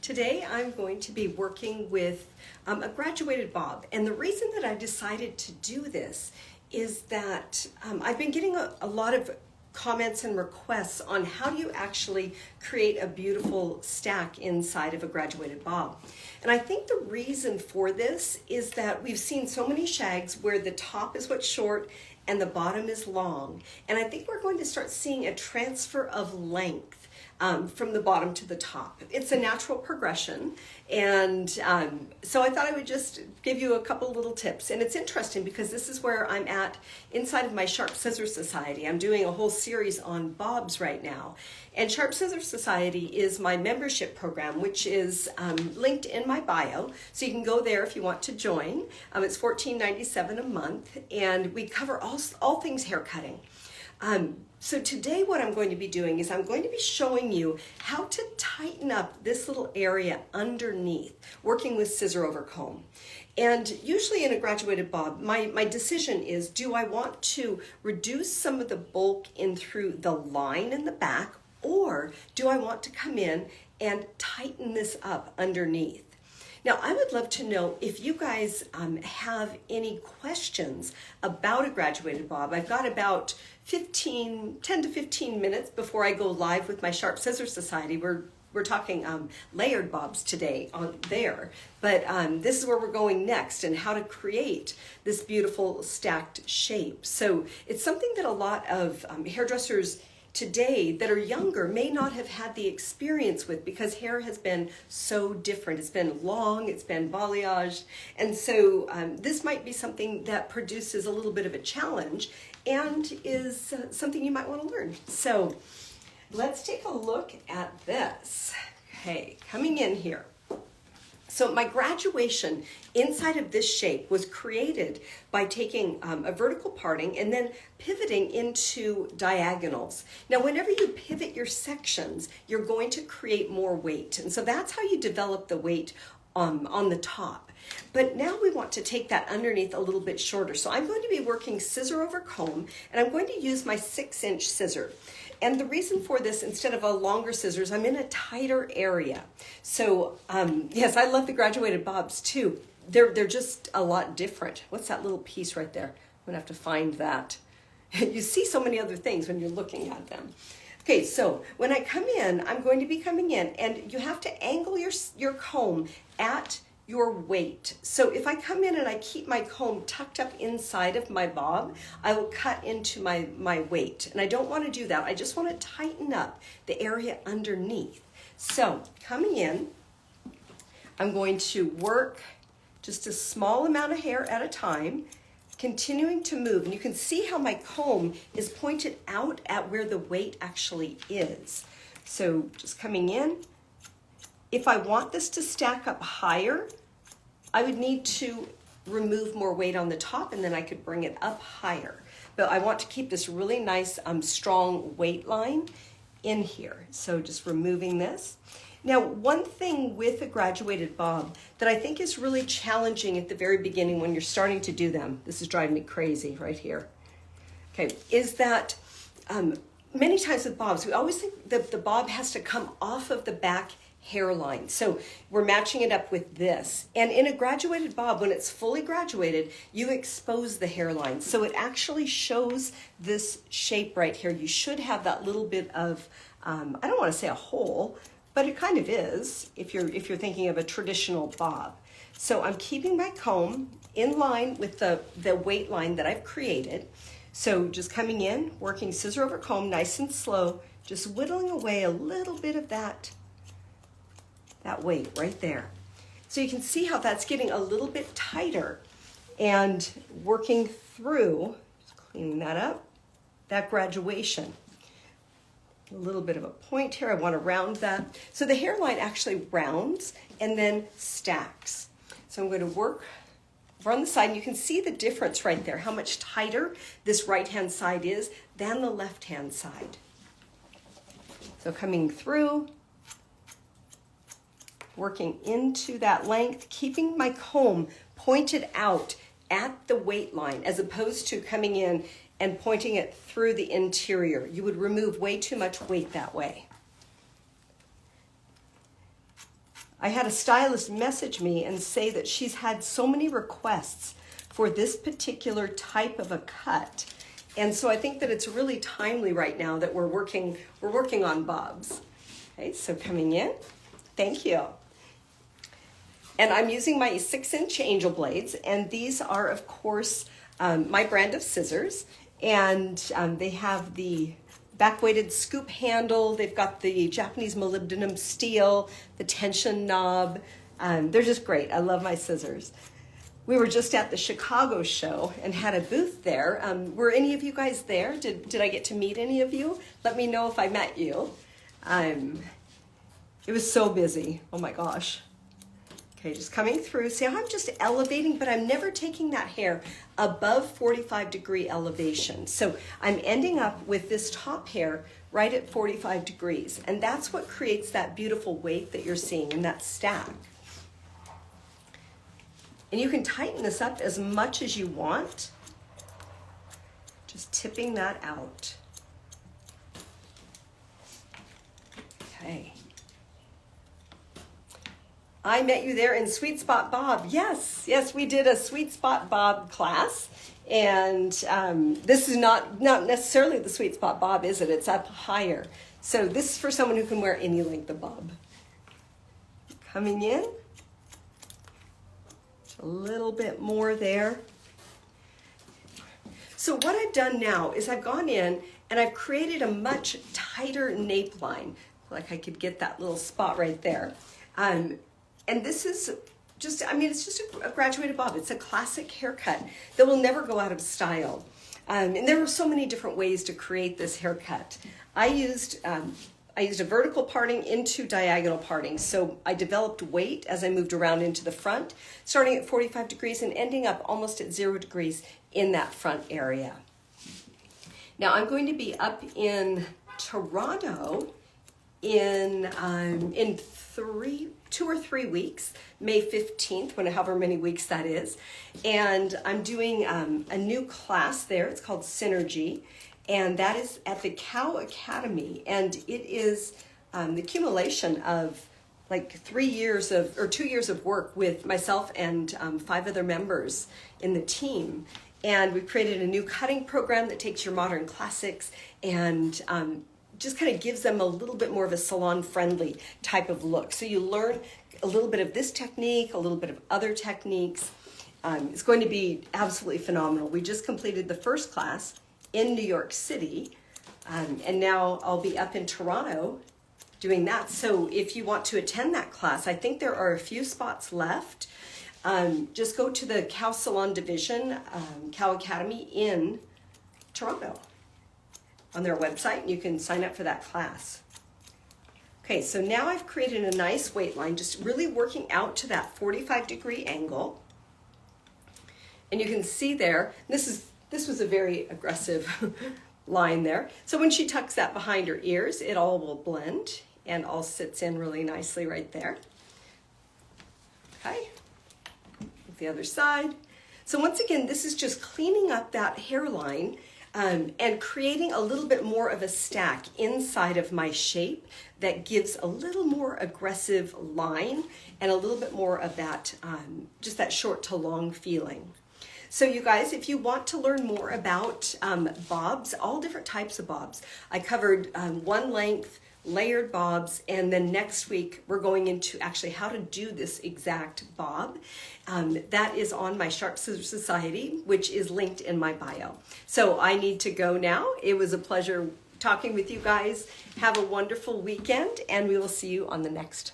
Today I'm going to be working with a graduated bob, and the reason that I decided to do this is that I've been getting a lot of comments and requests on how do you actually create a beautiful stack inside of a graduated bob. And I think the reason for this is that we've seen so many shags where the top is what's short and the bottom is long. And I think we're going to start seeing a transfer of length from the bottom to the top. It's a natural progression, and so I thought I would just give you a couple little tips. And it's interesting because this is where I'm at inside of my Sharp Scissors Society. I'm doing a whole series on bobs right now, and Sharp Scissors Society is my membership program, which is linked in my bio, so you can go there if you want to join. It's $14.97 a month, and we cover all things hair cutting. So today what I'm going to be doing is I'm going to be showing you how to tighten up this little area underneath, working with scissor over comb. And usually in a graduated bob, my decision is, do I want to reduce some of the bulk in through the line in the back, or do I want to come in and tighten this up underneath? Now, I would love to know if you guys have any questions about a graduated bob. I've got about 10 to 15 minutes before I go live with my Sharp Scissors Society. We're talking layered bobs today on there, but this is where we're going next and how to create this beautiful stacked shape. So it's something that a lot of hairdressers today that are younger may not have had the experience with, because hair has been so different. It's been long, it's been balayaged, and so this might be something that produces a little bit of a challenge and is something you might want to learn. So let's take a look at this. Okay, coming in here. So my graduation inside of this shape was created by taking a vertical parting and then pivoting into diagonals. Now, whenever you pivot your sections, you're going to create more weight. And so that's how you develop the weight on the top. But now we want to take that underneath a little bit shorter. So I'm going to be working scissor over comb, and I'm going to use my 6-inch scissor. And the reason for this, instead of a longer scissors, I'm in a tighter area. So yes, I love the graduated bobs too. They're just a lot different. What's that little piece right there? I'm gonna have to find that. You see so many other things when you're looking at them. Okay, so when I come in, I'm going to be coming in, and you have to angle your comb at your weight. So if I come in and I keep my comb tucked up inside of my bob, I will cut into my weight. And I don't want to do that. I just want to tighten up the area underneath. So coming in, I'm going to work just a small amount of hair at a time, continuing to move. And you can see how my comb is pointed out at where the weight actually is. So just coming in. If I want this to stack up higher, I would need to remove more weight on the top, and then I could bring it up higher. But I want to keep this really nice, strong weight line in here. So just removing this. Now, one thing with a graduated bob that I think is really challenging at the very beginning when you're starting to do them, this is driving me crazy right here, okay, is that many times with bobs, we always think that the bob has to come off of the back hairline. So we're matching it up with this. And in a graduated bob, when it's fully graduated, you expose the hairline. So it actually shows this shape right here. You should have that little bit of, I don't want to say a hole, but it kind of is if you're thinking of a traditional bob. So I'm keeping my comb in line with the weight line that I've created. So just coming in, working scissor over comb, nice and slow, just whittling away a little bit of that weight right there. So you can see how that's getting a little bit tighter, and working through, just cleaning that up, that graduation. A little bit of a point here, I want to round that. So the hairline actually rounds and then stacks. So I'm going to work over on the side, and you can see the difference right there, how much tighter this right-hand side is than the left-hand side. So coming through, working into that length, keeping my comb pointed out at the weight line as opposed to coming in and pointing it through the interior. You would remove way too much weight that way. I had a stylist message me and say that she's had so many requests for this particular type of a cut. And so I think that it's really timely right now that we're working on bobs. Okay, so coming in, thank you. And I'm using my 6-inch angel blades, and these are, of course, my brand of scissors. And they have the back-weighted scoop handle. They've got the Japanese molybdenum steel, the tension knob. They're just great. I love my scissors. We were just at the Chicago show and had a booth there. Were any of you guys there? Did I get to meet any of you? Let me know if I met you. It was so busy. Oh my gosh. Okay, just coming through. See how I'm just elevating, but I'm never taking that hair above 45-degree elevation. So I'm ending up with this top hair right at 45 degrees. And that's what creates that beautiful wave that you're seeing in that stack. And you can tighten this up as much as you want. Just tipping that out. Okay. I met you there in Sweet Spot Bob. Yes, we did a Sweet Spot Bob class. And this is not necessarily the Sweet Spot Bob, is it? It's up higher. So this is for someone who can wear any length of bob. Coming in. A little bit more there. So what I've done now is I've gone in and I've created a much tighter nape line. Like I could get that little spot right there. And this is just, it's just a graduated bob. It's a classic haircut that will never go out of style. And there were so many different ways to create this haircut. I used a vertical parting into diagonal parting. So I developed weight as I moved around into the front, starting at 45 degrees and ending up almost at 0 degrees in that front area. Now I'm going to be up in Toronto in 2 or 3 weeks, May 15th, however many weeks that is. And I'm doing a new class there. It's called Synergy. And that is at the Cow Academy. And it is the accumulation of like 2 years of work with myself and 5 other members in the team. And we created a new cutting program that takes your modern classics and just kind of gives them a little bit more of a salon-friendly type of look. So you learn a little bit of this technique, a little bit of other techniques. It's going to be absolutely phenomenal. We just completed the first class in New York City, and now I'll be up in Toronto doing that. So if you want to attend that class, I think there are a few spots left. Just go to the Cow Salon Division, Cow Academy in Toronto on their website, and you can sign up for that class. Okay, so now I've created a nice weight line, just really working out to that 45-degree angle. And you can see there, this was a very aggressive line there. So when she tucks that behind her ears, it all will blend and all sits in really nicely right there. Okay, the other side. So once again, this is just cleaning up that hairline and creating a little bit more of a stack inside of my shape that gives a little more aggressive line and a little bit more of that, just that short to long feeling. So you guys, if you want to learn more about bobs, all different types of bobs, I covered one length, layered bobs, and then next week we're going into actually how to do this exact bob. That is on my Sharp Scissor Society, which is linked in my bio. So I need to go now. It was a pleasure talking with you guys. Have a wonderful weekend, and we will see you on the next